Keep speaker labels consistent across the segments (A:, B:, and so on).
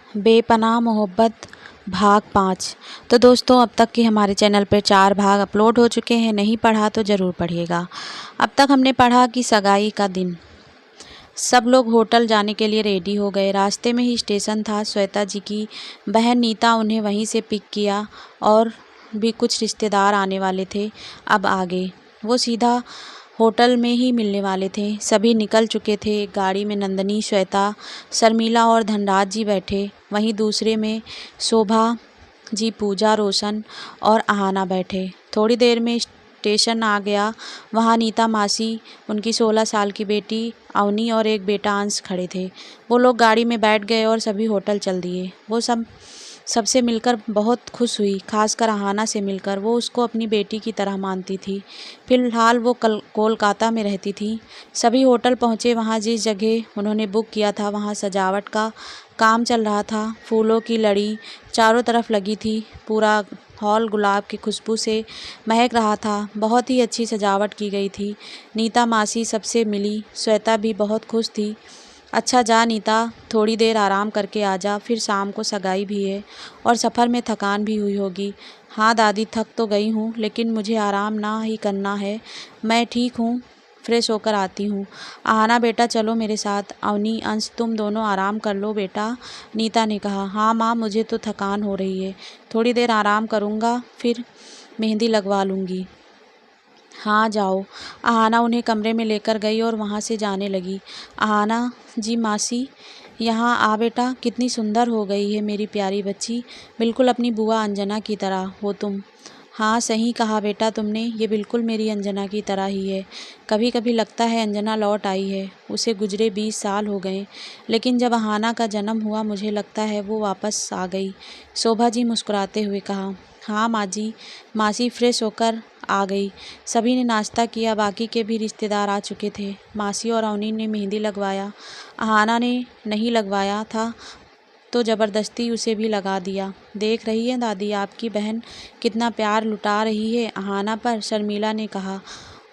A: बेपनाह मोहब्बत भाग 5। तो दोस्तों, अब तक के हमारे चैनल पर 4 भाग अपलोड हो चुके हैं। नहीं पढ़ा तो ज़रूर पढ़िएगा। अब तक हमने पढ़ा कि सगाई का दिन। सब लोग होटल जाने के लिए रेडी हो गए। रास्ते में ही स्टेशन था। श्वेता जी की बहन नीता उन्हें वहीं से पिक किया और भी कुछ रिश्तेदार आने वाले थे। अब आगे वो सीधा होटल में ही मिलने वाले थे। सभी निकल चुके थे। एक गाड़ी में नंदनी, श्वेता, शर्मिला और धनराज जी बैठे। वहीं दूसरे में शोभा जी, पूजा, रोशन और आहाना बैठे। थोड़ी देर में स्टेशन आ गया। वहाँ नीता मासी, उनकी 16 साल की बेटी अवनी और एक बेटा अंश खड़े थे। वो लोग गाड़ी में बैठ गए और सभी होटल चल दिए। वो सबसे मिलकर बहुत खुश हुई, खासकर आहाना से मिलकर। वो उसको अपनी बेटी की तरह मानती थी। फिलहाल वो कोलकाता में रहती थी। सभी होटल पहुँचे। वहाँ जिस जगह उन्होंने बुक किया था वहाँ सजावट का काम चल रहा था। फूलों की लड़ी चारों तरफ लगी थी। पूरा हॉल गुलाब की खुशबू से महक रहा था। बहुत ही अच्छी सजावट की गई थी। नीता मासी सबसे मिली। श्वेता भी बहुत खुश थी। अच्छा जा नीता, थोड़ी देर आराम करके आ जा, फिर शाम को सगाई भी है और सफ़र में थकान भी हुई होगी। हाँ दादी, थक तो गई हूँ, लेकिन मुझे आराम ना ही करना है। मैं ठीक हूँ, फ्रेश होकर आती हूँ। आहाना बेटा चलो मेरे साथ। अवनी, अंश, तुम दोनों आराम कर लो बेटा, नीता ने कहा। हाँ माँ, मुझे तो थकान हो रही है, थोड़ी देर आराम करूँगा, फिर मेहंदी लगवा लूँगी। हाँ जाओ। आहाना उन्हें कमरे में लेकर गई और वहाँ से जाने लगी। आहाना जी, मासी यहाँ आ बेटा, कितनी सुंदर हो गई है मेरी प्यारी बच्ची, बिल्कुल अपनी बुआ अंजना की तरह हो तुम। हाँ सही कहा बेटा तुमने, ये बिल्कुल मेरी अंजना की तरह ही है। कभी कभी लगता है अंजना लौट आई है। उसे गुजरे 20 साल हो गए, लेकिन जब आहाना का जन्म हुआ मुझे लगता है वो वापस आ गई। शोभा जी मुस्कुराते हुए कहा। हाँ माँ जी। मासी फ्रेश होकर आ गई। सभी ने नाश्ता किया। बाकी के भी रिश्तेदार आ चुके थे। मासी और अवनी ने मेहंदी लगवाया। आहाना ने नहीं लगवाया था तो ज़बरदस्ती उसे भी लगा दिया। देख रही हैं दादी, आपकी बहन कितना प्यार लुटा रही है आहाना पर, शर्मिला ने कहा।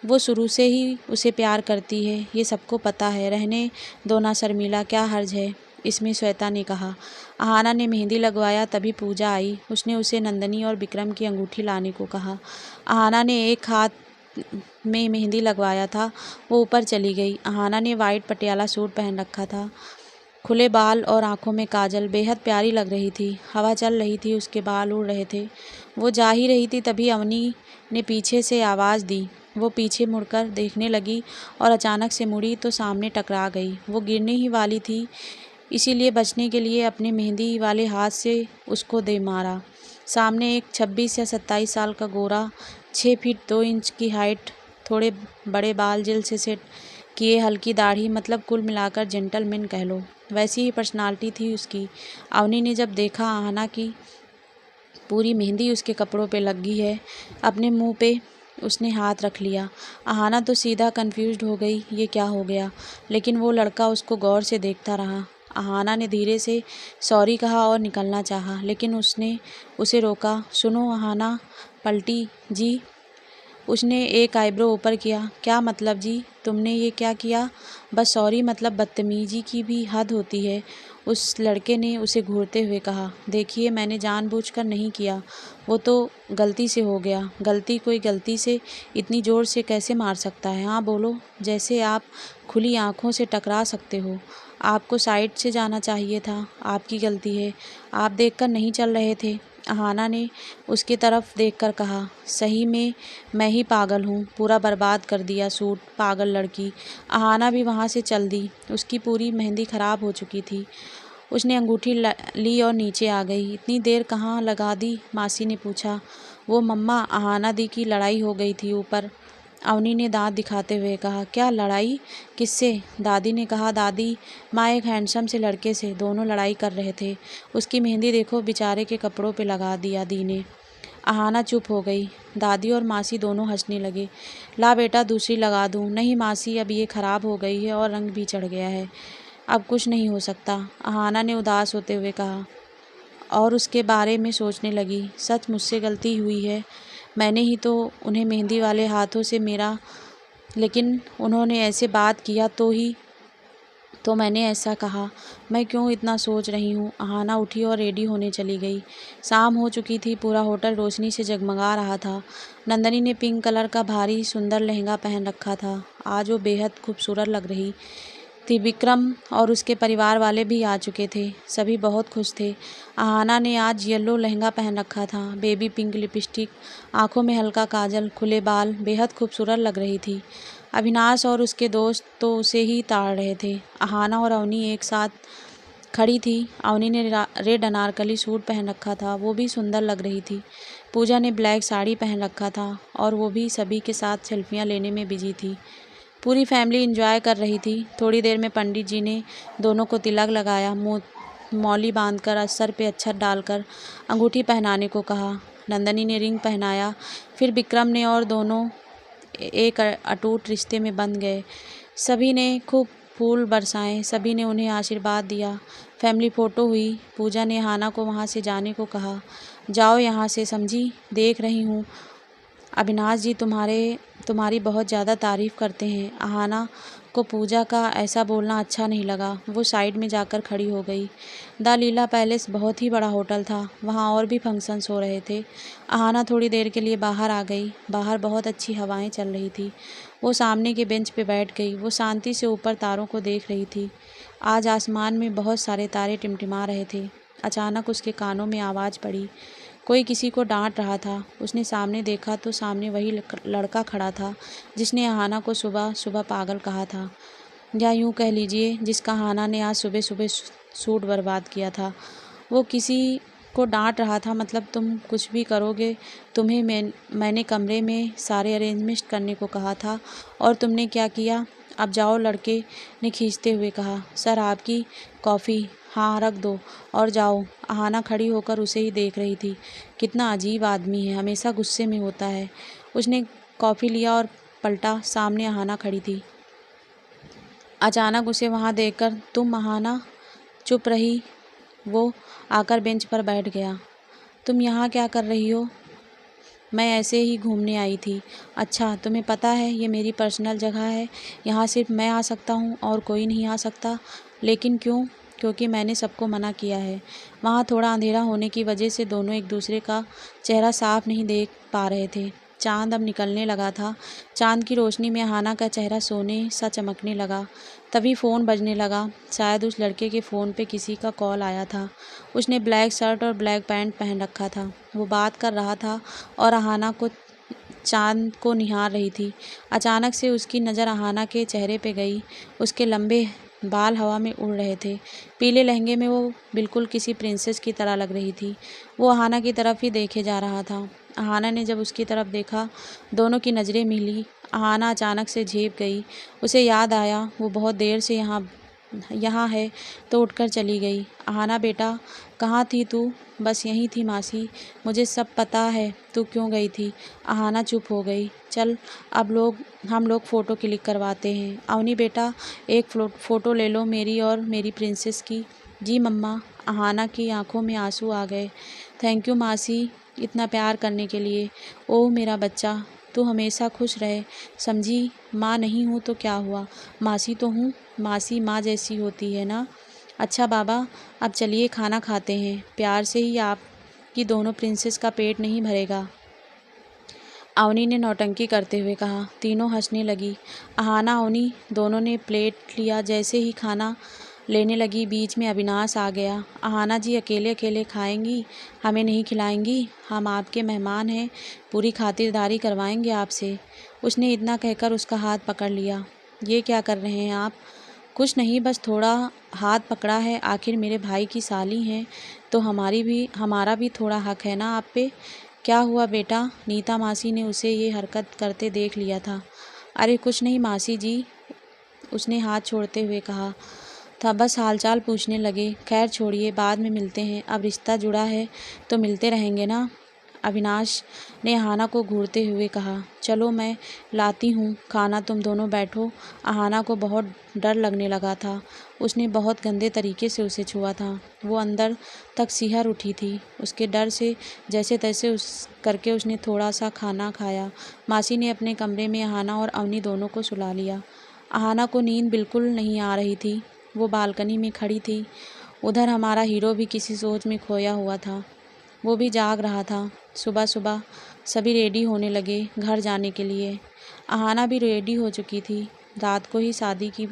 A: वो शुरू से ही उसे प्यार करती है, ये सबको पता है। रहने दो ना शर्मिला, क्या हर्ज है इसमें, श्वेता ने कहा। आहाना ने मेहंदी लगवाया। तभी पूजा आई। उसने उसे नंदनी और विक्रम की अंगूठी लाने को कहा। आहाना ने एक हाथ में मेहंदी लगवाया था, वो ऊपर चली गई। आहाना ने वाइट पटियाला सूट पहन रखा था। खुले बाल और आंखों में काजल, बेहद प्यारी लग रही थी। हवा चल रही थी, उसके बाल उड़ रहे थे। वो जा ही रही थी, तभी अवनी ने पीछे से आवाज़ दी। वो पीछे मुड़कर देखने लगी और अचानक से मुड़ी तो सामने टकरा गई। वो गिरने ही वाली थी, इसीलिए बचने के लिए अपने मेहंदी वाले हाथ से उसको दे मारा। सामने एक 26 या 27 साल का गोरा, 6 फीट 2 इंच की हाइट, थोड़े बड़े बाल, जेल से सेट किए, हल्की दाढ़ी, मतलब कुल मिलाकर जेंटलमैन कह लो, वैसी ही पर्सनालिटी थी उसकी। अवनी ने जब देखा आहाना की पूरी मेहंदी उसके कपड़ों पे लगी है, अपने मुंह पे उसने हाथ रख लिया। आहाना तो सीधा कंफ्यूज्ड हो गई, ये क्या हो गया, लेकिन वो लड़का उसको गौर से देखता रहा। आहाना ने धीरे से सॉरी कहा और निकलना चाहा, लेकिन उसने उसे रोका। सुनो आहाना, पलटी जी। उसने एक आईब्रो ऊपर किया। क्या मतलब जी, तुमने ये क्या किया? बस सॉरी, मतलब बदतमीजी की भी हद होती है, उस लड़के ने उसे घूरते हुए कहा। देखिए, मैंने जानबूझकर नहीं किया, वो तो गलती से हो गया। गलती? कोई गलती से इतनी ज़ोर से कैसे मार सकता है? हाँ बोलो, जैसे आप खुली आँखों से टकरा सकते हो। आपको साइड से जाना चाहिए था, आपकी गलती है, आप देखकर नहीं चल रहे थे। आहाना ने उसकी तरफ देखकर कहा। सही में मैं ही पागल हूँ, पूरा बर्बाद कर दिया सूट, पागल लड़की। आहाना भी वहाँ से चल दी। उसकी पूरी मेहंदी ख़राब हो चुकी थी। उसने अंगूठी ली और नीचे आ गई। इतनी देर कहाँ लगा दी? मासी ने पूछा। वो मम्मा, आहाना दी की लड़ाई हो गई थी ऊपर, अवनी ने दांत दिखाते हुए कहा। क्या लड़ाई? किससे? दादी ने कहा। दादी माँ एक हैंडसम से लड़के से, दोनों लड़ाई कर रहे थे। उसकी मेहंदी देखो, बेचारे के कपड़ों पे लगा दिया दी ने। आहाना चुप हो गई। दादी और मासी दोनों हंसने लगे। ला बेटा, दूसरी लगा दूँ? नहीं मासी, अब ये ख़राब हो गई है और रंग भी चढ़ गया है, अब कुछ नहीं हो सकता, आहाना ने उदास होते हुए कहा। और उसके बारे में सोचने लगी। सच मुझसे गलती हुई है, मैंने ही तो उन्हें मेहंदी वाले हाथों से मेरा, लेकिन उन्होंने ऐसे बात किया तो ही तो मैंने ऐसा कहा। मैं क्यों इतना सोच रही हूँ। अहाना उठी और रेडी होने चली गई। शाम हो चुकी थी। पूरा होटल रोशनी से जगमगा रहा था। नंदनी ने पिंक कलर का भारी सुंदर लहंगा पहन रखा था। आज वो बेहद खूबसूरत लग रही थी। विक्रम और उसके परिवार वाले भी आ चुके थे। सभी बहुत खुश थे। अहाना ने आज येलो लहंगा पहन रखा था। बेबी पिंक लिपस्टिक, आंखों में हल्का काजल, खुले बाल, बेहद खूबसूरत लग रही थी। अविनाश और उसके दोस्त तो उसे ही ताड़ रहे थे। अहाना और अवनी एक साथ खड़ी थी। अवनी ने रेड अनारकली सूट पहन रखा था। वो भी सुंदर लग रही थी। पूजा ने ब्लैक साड़ी पहन रखा था और वो भी सभी के साथ सेल्फियां लेने में बिजी थी। पूरी फैमिली एंजॉय कर रही थी। थोड़ी देर में पंडित जी ने दोनों को तिलक लगाया। मौली बांधकर, सर पे अक्षत डालकर अंगूठी पहनाने को कहा। नंदनी ने रिंग पहनाया। फिर विक्रम ने, और दोनों एक अटूट रिश्ते में बंध गए। सभी ने खूब फूल बरसाए। सभी ने उन्हें आशीर्वाद दिया। फैमिली फ़ोटो हुई। पूजा ने अहाना को वहाँ से जाने को कहा। जाओ यहाँ से, समझी, देख रही हूँ अविनाश जी तुम्हारी बहुत ज़्यादा तारीफ़ करते हैं। अहाना को पूजा का ऐसा बोलना अच्छा नहीं लगा। वो साइड में जाकर खड़ी हो गई। द लीला पैलेस बहुत ही बड़ा होटल था। वहाँ और भी फंक्शंस हो रहे थे। अहाना थोड़ी देर के लिए बाहर आ गई। बाहर बहुत अच्छी हवाएं चल रही थी। वो सामने के बेंच पे बैठ गई। वो शांति से ऊपर तारों को देख रही थी। आज आसमान में बहुत सारे तारे टिमटिमा रहे थे। अचानक उसके कानों में आवाज़ पड़ी। कोई किसी को डांट रहा था। उसने सामने देखा तो सामने वही लड़का खड़ा था जिसने अहाना को सुबह सुबह पागल कहा था, या यूँ कह लीजिए जिसका अहाना ने आज सुबह सुबह सूट बर्बाद किया था। वो किसी को डांट रहा था। मतलब तुम कुछ भी करोगे। तुम्हें मैंने कमरे में सारे अरेंजमेंट करने को कहा था और तुमने क्या किया। अब जाओ, लड़के ने खींचते हुए कहा। सर, आपकी कॉफ़ी। हाँ, रख दो और जाओ। अहाना खड़ी होकर उसे ही देख रही थी। कितना अजीब आदमी है, हमेशा गुस्से में होता है। उसने कॉफ़ी लिया और पलटा। सामने अहाना खड़ी थी। अचानक उसे वहाँ देखकर, तुम अहाना? चुप रही। वो आकर बेंच पर बैठ गया। तुम यहाँ क्या कर रही हो? मैं ऐसे ही घूमने आई थी। अच्छा, तुम्हें पता है ये मेरी पर्सनल जगह है। यहाँ सिर्फ मैं आ सकता हूँ और कोई नहीं आ सकता। लेकिन क्यों? क्योंकि मैंने सबको मना किया है। वहाँ थोड़ा अंधेरा होने की वजह से दोनों एक दूसरे का चेहरा साफ नहीं देख पा रहे थे। चाँद अब निकलने लगा था। चाँद की रोशनी में अहाना का चेहरा सोने सा चमकने लगा। तभी फ़ोन बजने लगा। शायद उस लड़के के फ़ोन पे किसी का कॉल आया था। उसने ब्लैक शर्ट और ब्लैक पैंट पहन रखा था। वो बात कर रहा था और अहाना को चाँद को निहार रही थी। अचानक से उसकी नज़र अहाना के चेहरे पे गई। उसके लंबे बाल हवा में उड़ रहे थे। पीले लहंगे में वो बिल्कुल किसी प्रिंसेस की तरह लग रही थी। वो अहाना की तरफ ही देखे जा रहा था। अहाना ने जब उसकी तरफ देखा, दोनों की नज़रें मिली। अहाना अचानक से झेप गई। उसे याद आया वो बहुत देर से यहाँ है, तो उठकर चली गई। अहाना बेटा, कहाँ थी तू? बस यहीं थी मासी, मुझे सब पता है तू क्यों गई थी। अहाना चुप हो गई। चल अब हम लोग फ़ोटो क्लिक करवाते हैं। अवनी बेटा, एक फ़ोटो ले लो मेरी और मेरी प्रिंसेस की। जी मम्मा। अहाना की आंखों में आंसू आ गए। थैंक यू मासी, इतना प्यार करने के लिए। ओह मेरा बच्चा, तू हमेशा खुश रहे, समझी। माँ नहीं हूँ तो क्या हुआ, मासी तो हूँ। मासी माँ जैसी होती है ना। अच्छा बाबा, अब चलिए खाना खाते हैं। प्यार से ही आपकी दोनों प्रिंसेस का पेट नहीं भरेगा, अवनी ने नौटंकी करते हुए कहा। तीनों हंसने लगी। अहाना अवनी दोनों ने प्लेट लिया। जैसे ही खाना लेने लगी, बीच में अविनाश आ गया। अहाना जी अकेले अकेले खाएंगी, हमें नहीं खिलाएंगी? हम आपके मेहमान हैं, पूरी खातिरदारी करवाएंगे आपसे। उसने इतना कहकर उसका हाथ पकड़ लिया। ये क्या कर रहे हैं आप? कुछ नहीं, बस थोड़ा हाथ पकड़ा है। आखिर मेरे भाई की साली हैं तो हमारा भी थोड़ा हक है ना आप पे। क्या हुआ बेटा? नीता मासी ने उसे ये हरकत करते देख लिया था। अरे कुछ नहीं मासी जी, उसने हाथ छोड़ते हुए कहा था। बस हालचाल पूछने लगे। खैर छोड़िए, बाद में मिलते हैं। अब रिश्ता जुड़ा है तो मिलते रहेंगे ना। अविनाश ने अहाना को घूरते हुए कहा। चलो मैं लाती हूँ खाना, तुम दोनों बैठो। अहाना को बहुत डर लगने लगा था। उसने बहुत गंदे तरीके से उसे छुआ था। वो अंदर तक सिहर उठी थी उसके डर से। जैसे तैसे उसने थोड़ा सा खाना खाया। मासी ने अपने कमरे में अहाना और अवनी दोनों को सुला लिया। अहाना को नींद बिल्कुल नहीं आ रही थी। वो बालकनी में खड़ी थी। उधर हमारा हीरो भी किसी सोच में खोया हुआ था। वो भी जाग रहा था। सुबह सुबह सभी रेडी होने लगे घर जाने के लिए। अहाना भी रेडी हो चुकी थी। रात को ही शादी की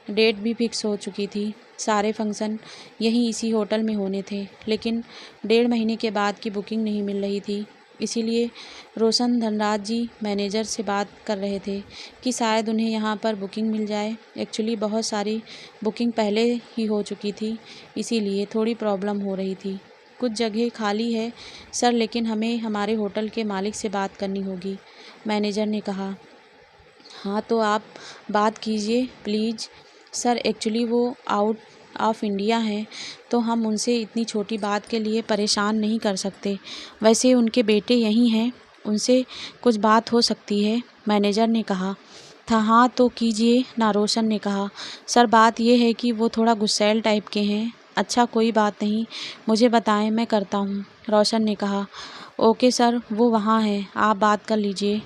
A: डेट भी फिक्स हो चुकी थी। सारे फंक्शन यहीं इसी होटल में होने थे, लेकिन 1.5 महीने के बाद की बुकिंग नहीं मिल रही थी। इसीलिए रोशन धनराज जी मैनेजर से बात कर रहे थे कि शायद उन्हें यहाँ पर बुकिंग मिल जाए। एक्चुअली बहुत सारी बुकिंग पहले ही हो चुकी थी, इसीलिए थोड़ी प्रॉब्लम हो रही थी। कुछ जगह खाली है सर, लेकिन हमें हमारे होटल के मालिक से बात करनी होगी, मैनेजर ने कहा। हाँ तो आप बात कीजिए प्लीज़। सर एक्चुअली वो आउट ऑफ इंडिया हैं, तो हम उनसे इतनी छोटी बात के लिए परेशान नहीं कर सकते। वैसे उनके बेटे यहीं हैं, उनसे कुछ बात हो सकती है, मैनेजर ने कहा था। हाँ तो कीजिए ना, रोशन ने कहा। सर बात यह है कि वो थोड़ा गुस्सैल टाइप के हैं। अच्छा कोई बात नहीं, मुझे बताएं, मैं करता हूँ, रोशन ने कहा। ओके सर, वो वहाँ हैं, आप बात कर लीजिए।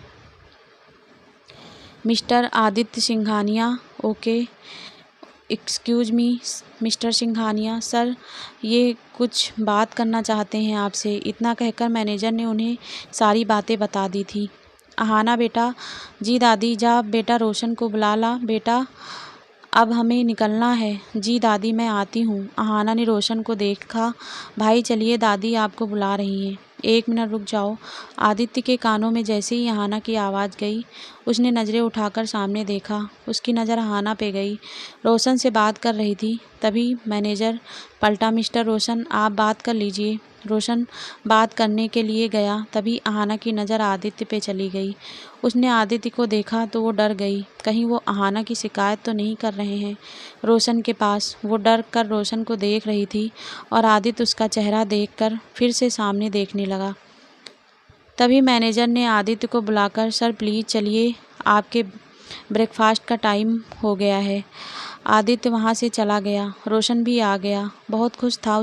A: Mister Aditya Singhania. Okay excuse me mister Singhania. Sir ये कुछ बात करना चाहते हैं आपसे, इतना कहकर मैनेजर ने उन्हें सारी बातें बता दी थी। अहाना बेटा। जी दादी। जा बेटा रोशन को बुला ला बेटा, अब हमें निकलना है। जी दादी मैं आती हूँ। अहाना ने रोशन को देखा। भाई चलिए, दादी आपको बुला रही हैं। 1 मिनट रुक जाओ। आदित्य के कानों में जैसे ही अहाना की आवाज़ गई, उसने नज़रें उठाकर सामने देखा। उसकी नज़र अहाना पे गई। रोशन से बात कर रही थी। तभी मैनेजर पलटा। मिस्टर रोशन आप बात कर लीजिए। रोशन बात करने के लिए गया, तभी अहाना की नज़र आदित्य पे चली गई। उसने आदित्य को देखा तो वो डर गई। कहीं वो अहाना की शिकायत तो नहीं कर रहे हैं रोशन के पास। वो डर कर रोशन को देख रही थी और आदित्य उसका चेहरा देखकर फिर से सामने देखने लगा। तभी मैनेजर ने आदित्य को बुलाकर, सर प्लीज़ चलिए, आपके ब्रेकफास्ट का टाइम हो गया है। आदित्य वहाँ से चला गया। रोशन भी आ गया, बहुत खुश था।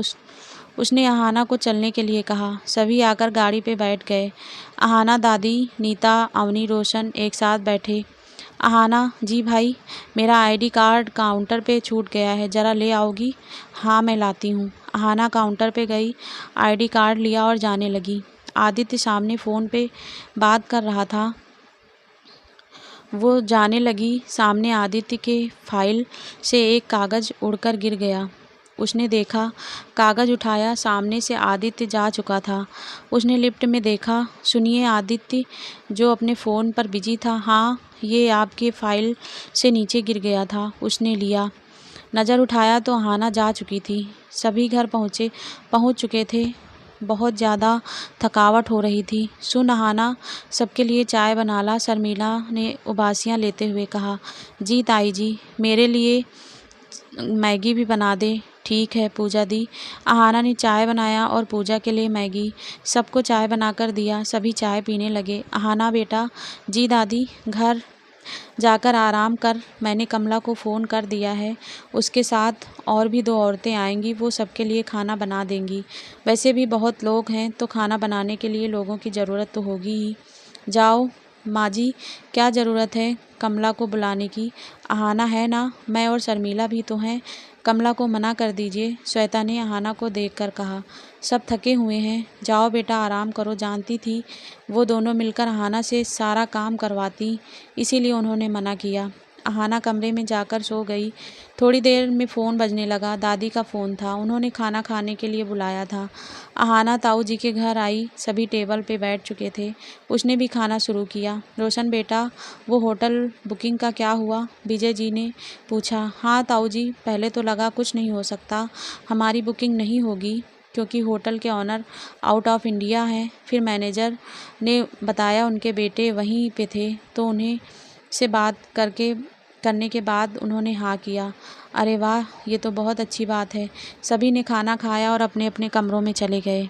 A: उसने अहाना को चलने के लिए कहा। सभी आकर गाड़ी पे बैठ गए। अहाना, दादी, नीता, अवनी, रोशन एक साथ बैठे। अहाना, जी भाई, मेरा आईडी कार्ड काउंटर पे छूट गया है, ज़रा ले आओगी? हाँ मैं लाती हूँ। अहाना काउंटर पे गई, आईडी कार्ड लिया और जाने लगी। आदित्य सामने फ़ोन पे बात कर रहा था। वो जाने लगी। सामने आदित्य के फाइल से एक कागज़ उड़कर गिर गया। उसने देखा, कागज़ उठाया, सामने से आदित्य जा चुका था। उसने लिफ्ट में देखा। सुनिए आदित्य, जो अपने फ़ोन पर बिजी था। हाँ ये आपके फाइल से नीचे गिर गया था। उसने लिया, नज़र उठाया तो अहाना जा चुकी थी। सभी घर पहुँच चुके थे। बहुत ज़्यादा थकावट हो रही थी। सुन अहाना, सबके लिए चाय बना ला, शर्मिला ने उबासियाँ लेते हुए कहा। जी ताई जी, मेरे लिए मैगी भी बना दे। ठीक है पूजा दी। अहाना ने चाय बनाया और पूजा के लिए मैगी। सबको चाय बनाकर दिया। सभी चाय पीने लगे। अहाना बेटा। जी दादी। घर जाकर आराम कर, मैंने कमला को फ़ोन कर दिया है, उसके साथ और भी 2 औरतें आएंगी, वो सबके लिए खाना बना देंगी। वैसे भी बहुत लोग हैं तो खाना बनाने के लिए लोगों की ज़रूरत तो होगी ही। जाओ माँ जी, क्या ज़रूरत है कमला को बुलाने की? अहाना है ना, मैं और शर्मिला भी तो हैं, कमला को मना कर दीजिए, श्वेता ने अहाना को देखकर कहा। सब थके हुए हैं, जाओ बेटा आराम करो। जानती थी वो दोनों मिलकर अहाना से सारा काम करवाती, इसीलिए उन्होंने मना किया। अहाना कमरे में जाकर सो गई। थोड़ी देर में फ़ोन बजने लगा। दादी का फ़ोन था, उन्होंने खाना खाने के लिए बुलाया था। अहाना ताऊ जी के घर आई। सभी टेबल पे बैठ चुके थे। उसने भी खाना शुरू किया। रोशन बेटा, वो होटल बुकिंग का क्या हुआ? विजय जी ने पूछा। हाँ ताऊ जी, पहले तो लगा कुछ नहीं हो सकता, हमारी बुकिंग नहीं होगी क्योंकि होटल के ऑनर आउट ऑफ इंडिया हैं। फिर मैनेजर ने बताया उनके बेटे वहीं पे थे, तो उन्हें से बात करने के बाद उन्होंने हाँ किया। अरे वाह, ये तो बहुत अच्छी बात है। सभी ने खाना खाया और अपने अपने कमरों में चले गए।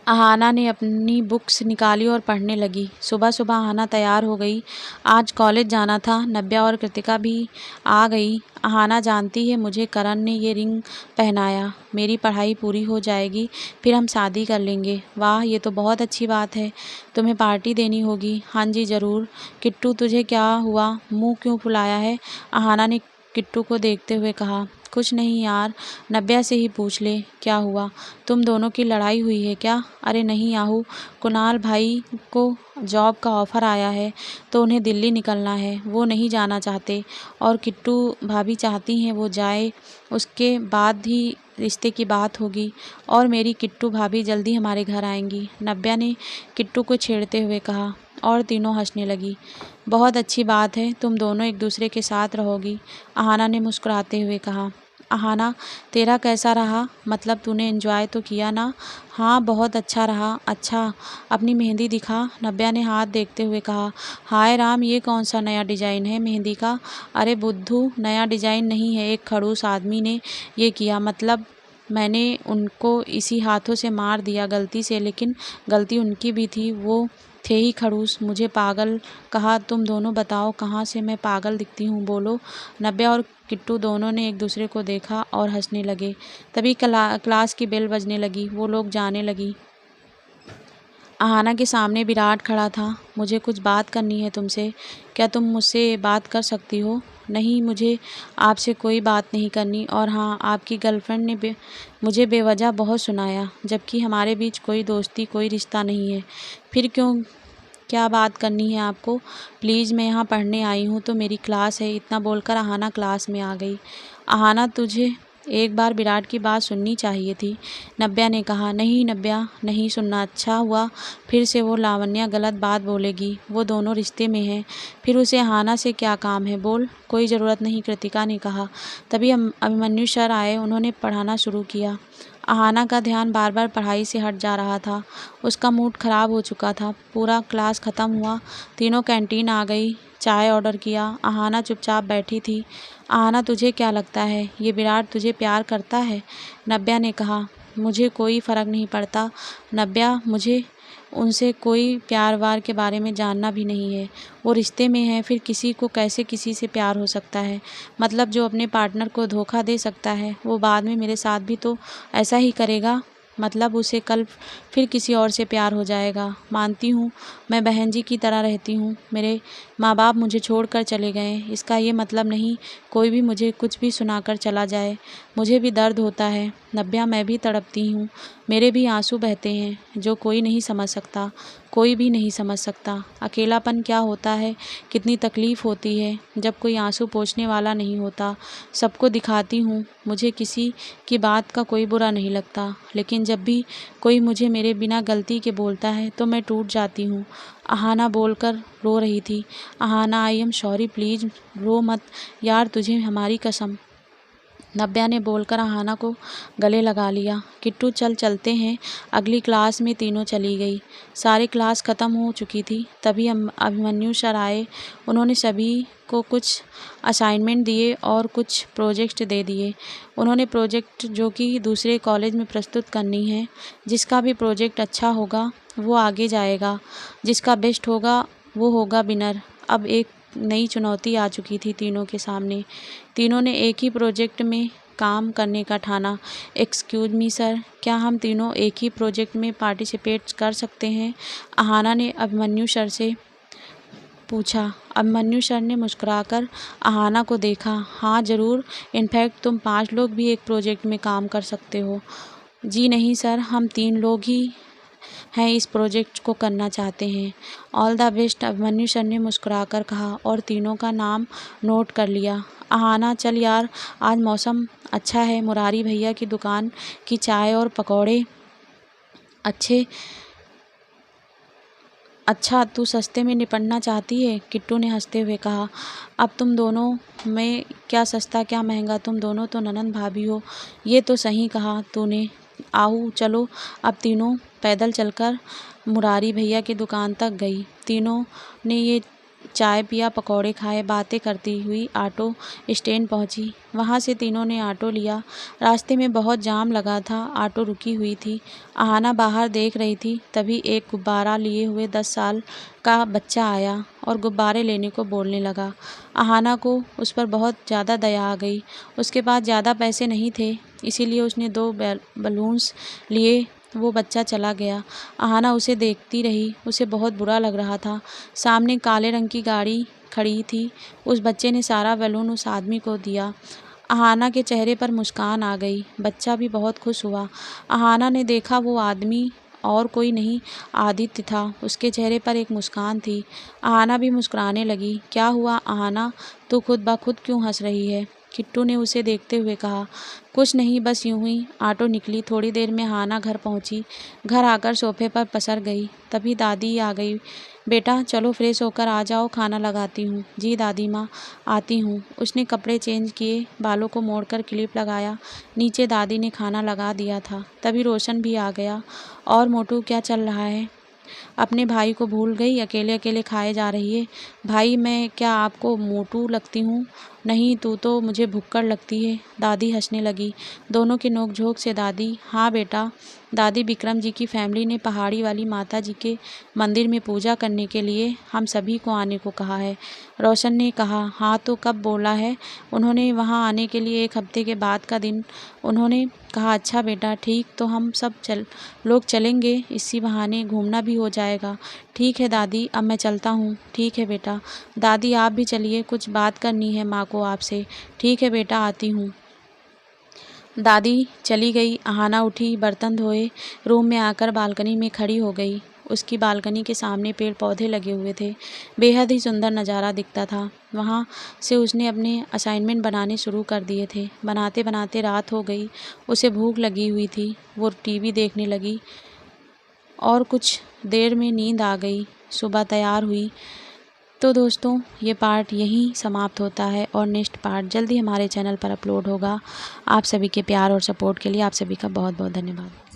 A: अहाना ने अपनी बुक्स निकाली और पढ़ने लगी। सुबह सुबह अहाना तैयार हो गई। आज कॉलेज जाना था। नव्या और कृतिका भी आ गई। अहाना जानती है, मुझे करण ने ये रिंग पहनाया, मेरी पढ़ाई पूरी हो जाएगी, फिर हम शादी कर लेंगे। वाह, ये तो बहुत अच्छी बात है, तुम्हें पार्टी देनी होगी। हाँ जी ज़रूर। किट्टू तुझे क्या हुआ, मुँह क्यों फुलाया है? अहाना ने किट्टू को देखते हुए कहा, कुछ नहीं यार, नव्या से ही पूछ ले क्या हुआ। तुम दोनों की लड़ाई हुई है क्या? अरे नहीं आहू, कुणाल भाई को जॉब का ऑफ़र आया है तो उन्हें दिल्ली निकलना है, वो नहीं जाना चाहते और किट्टू भाभी चाहती हैं वो जाए, उसके बाद ही रिश्ते की बात होगी और मेरी किट्टू भाभी जल्दी हमारे घर आएंगी। नव्या ने किट्टू को छेड़ते हुए कहा और तीनों हंसने लगी। बहुत अच्छी बात है, तुम दोनों एक दूसरे के साथ रहोगी, अहाना ने मुस्कुराते हुए कहा। अहाना, तेरा कैसा रहा? मतलब तूने एंजॉय तो किया ना? हाँ बहुत अच्छा रहा। अच्छा, अपनी मेहंदी दिखा, नव्या ने हाथ देखते हुए कहा। हाय राम, ये कौन सा नया डिजाइन है मेहंदी का? अरे बुद्धू, नया डिजाइन नहीं है, एक खड़ूस आदमी ने ये किया, मतलब मैंने उनको इसी हाथों से मार दिया गलती से, लेकिन गलती उनकी भी थी, वो थे ही खड़ूस, मुझे पागल कहा। तुम दोनों बताओ कहाँ से मैं पागल दिखती हूँ, बोलो। नव्या और किट्टू दोनों ने एक दूसरे को देखा और हंसने लगे। तभी क्लास की बेल बजने लगी, वो लोग जाने लगी। अहाना के सामने विराट खड़ा था। मुझे कुछ बात करनी है तुमसे, क्या तुम मुझसे बात कर सकती हो? नहीं, मुझे आपसे कोई बात नहीं करनी, और हाँ, आपकी गर्लफ्रेंड ने मुझे बेवजह बहुत सुनाया, जबकि हमारे बीच कोई दोस्ती कोई रिश्ता नहीं है। फिर क्यों, क्या बात करनी है आपको? प्लीज़, मैं यहाँ पढ़ने आई हूँ तो मेरी क्लास है। इतना बोलकर अहाना क्लास में आ गई। अहाना, तुझे एक बार विराट की बात सुननी चाहिए थी, नव्या ने कहा। नहीं नव्या, नहीं सुनना। अच्छा हुआ फिर से वो लावण्या गलत बात बोलेगी, वो दोनों रिश्ते में हैं, फिर उसे अहाना से क्या काम है, बोल। कोई ज़रूरत नहीं, कृतिका ने कहा। तभी अभिमन्यु सर आए, उन्होंने पढ़ाना शुरू किया। अहाना का ध्यान बार बार पढ़ाई से हट जा रहा था, उसका मूड ख़राब हो चुका था। पूरा क्लास ख़त्म हुआ, तीनों कैंटीन आ गई, चाय ऑर्डर किया। अहाना चुपचाप बैठी थी। अहाना, तुझे क्या लगता है ये विराट तुझे प्यार करता है? नव्या ने कहा। मुझे कोई फ़र्क नहीं पड़ता नव्या, मुझे उनसे कोई प्यार वार के बारे में जानना भी नहीं है। वो रिश्ते में है, फिर किसी को कैसे किसी से प्यार हो सकता है? मतलब जो अपने पार्टनर को धोखा दे सकता है वो बाद में मेरे साथ भी तो ऐसा ही करेगा। मतलब उसे कल फिर किसी और से प्यार हो जाएगा। मानती हूँ मैं बहन जी की तरह रहती हूँ, मेरे माँ बाप मुझे छोड़कर चले गए, इसका ये मतलब नहीं कोई भी मुझे कुछ भी सुनाकर चला जाए। मुझे भी दर्द होता है नव्या, मैं भी तड़पती हूँ, मेरे भी आंसू बहते हैं, जो कोई नहीं समझ सकता, कोई भी नहीं समझ सकता। अकेलापन क्या होता है, कितनी तकलीफ़ होती है जब कोई आंसू पोंछने वाला नहीं होता। सबको दिखाती हूँ, मुझे किसी की बात का कोई बुरा नहीं लगता, लेकिन जब भी कोई मुझे मेरे बिना गलती के बोलता है तो मैं टूट जाती हूँ। अहाना बोलकर रो रही थी। Ahana, I am sorry, please रो मत यार, तुझे हमारी कसम, नव्या ने बोलकर अहाना को गले लगा लिया। किट्टू, चल चलते हैं। अगली क्लास में तीनों चली गई। सारी क्लास ख़त्म हो चुकी थी। तभी अभिमन्यु सर आए, उन्होंने सभी को कुछ असाइनमेंट दिए और कुछ प्रोजेक्ट दे दिए। उन्होंने प्रोजेक्ट जो कि दूसरे कॉलेज में प्रस्तुत करनी है, जिसका भी प्रोजेक्ट अच्छा होगा वो आगे जाएगा, जिसका बेस्ट होगा वो होगा विनर। अब एक नई चुनौती आ चुकी थी तीनों के सामने। तीनों ने एक ही प्रोजेक्ट में काम करने का ठाना। एक्सक्यूज़ मी सर, क्या हम तीनों एक ही प्रोजेक्ट में पार्टिसिपेट कर सकते हैं? अहाना ने अभिमन्यु सर से पूछा। अभिमन्यु सर ने मुस्कुराकर अहाना को देखा। हाँ ज़रूर, इनफैक्ट तुम 5 लोग भी एक प्रोजेक्ट में काम कर सकते हो। जी नहीं सर, हम 3 लोग ही हैं इस प्रोजेक्ट को करना चाहते हैं। All the best, Abhimanyu sir ने मुस्कुराकर कहा और तीनों का नाम नोट कर लिया। अहाना, चल यार, आज मौसम अच्छा है, मुरारी भैया की दुकान की चाय और पकौड़े अच्छा तू सस्ते में निपटना चाहती है, किट्टू ने हंसते हुए कहा। अब तुम दोनों में क्या सस्ता क्या महंगा, तुम दोनों तो ननंद भाभी हो। ये तो सही कहा तूने। आहू, चलो। अब तीनों पैदल चलकर मुरारी भैया की दुकान तक गई। तीनों ने ये चाय पिया, पकौड़े खाए, बातें करती हुई ऑटो स्टैंड पहुंची। वहां से तीनों ने ऑटो लिया। रास्ते में बहुत जाम लगा था, ऑटो रुकी हुई थी। अहाना बाहर देख रही थी, तभी एक गुब्बारा लिए हुए 10 साल का बच्चा आया और गुब्बारे लेने को बोलने लगा। अहाना को उस पर बहुत ज़्यादा दया आ गई। उसके पास ज़्यादा पैसे नहीं थे, इसीलिए उसने 2 बलून्स लिए। वो बच्चा चला गया। अहाना उसे देखती रही, उसे बहुत बुरा लग रहा था। सामने काले रंग की गाड़ी खड़ी थी, उस बच्चे ने सारा बैलून उस आदमी को दिया। अहाना के चेहरे पर मुस्कान आ गई। बच्चा भी बहुत खुश हुआ। अहाना ने देखा वो आदमी और कोई नहीं आदित्य था। उसके चेहरे पर एक मुस्कान थी। अहाना भी मुस्कुराने लगी। क्या हुआ अहाना, तू खुद ब खुद क्यों हंस रही है? किट्टू ने उसे देखते हुए कहा। कुछ नहीं, बस यूं ही। ऑटो निकली। थोड़ी देर में अहाना घर पहुंची। घर आकर सोफे पर पसर गई। तभी दादी आ गई। बेटा चलो फ्रेश होकर आ जाओ, खाना लगाती हूँ। जी दादी माँ, आती हूँ। उसने कपड़े चेंज किए, बालों को मोड़कर क्लिप लगाया। नीचे दादी ने खाना लगा दिया था। तभी रोशन भी आ गया। और मोटू क्या चल रहा है? अपने भाई को भूल गई, अकेले अकेले खाए जा रही है। भाई मैं क्या आपको मोटू लगती हूँ? नहीं, तू तो मुझे भुक्कड़ लगती है। दादी हंसने लगी। दोनों के नोकझोंक से दादी, हाँ बेटा। दादी, विक्रम जी की फैमिली ने पहाड़ी वाली माता जी के मंदिर में पूजा करने के लिए हम सभी को आने को कहा है। रोशन ने कहा। हाँ तो कब बोला है उन्होंने वहाँ आने के लिए? 1 हफ्ते के बाद का दिन उन्होंने कहा। अच्छा बेटा, ठीक, तो हम सब लोग चलेंगे, इसी बहाने घूमना भी हो जाएगा। ठीक है दादी, अब मैं चलता हूँ। ठीक है बेटा। दादी आप भी चलिए, कुछ बात करनी है माँ को आपसे। ठीक है बेटा, आती हूँ। दादी चली गई। अहाना उठी, बर्तन धोए, रूम में आकर बालकनी में खड़ी हो गई। उसकी बालकनी के सामने पेड़ पौधे लगे हुए थे। बेहद ही सुंदर नज़ारा दिखता था। वहाँ से उसने अपने असाइनमेंट बनाने शुरू कर दिए थे। बनाते बनाते रात हो गई। उसे भूख लगी हुई थी। वो टीवी देखने लगी और कुछ देर में नींद आ गई। सुबह तैयार हुई। तो दोस्तों ये पार्ट यहीं समाप्त होता है और नेक्स्ट पार्ट जल्दी हमारे चैनल पर अपलोड होगा। आप सभी के प्यार और सपोर्ट के लिए आप सभी का बहुत बहुत धन्यवाद।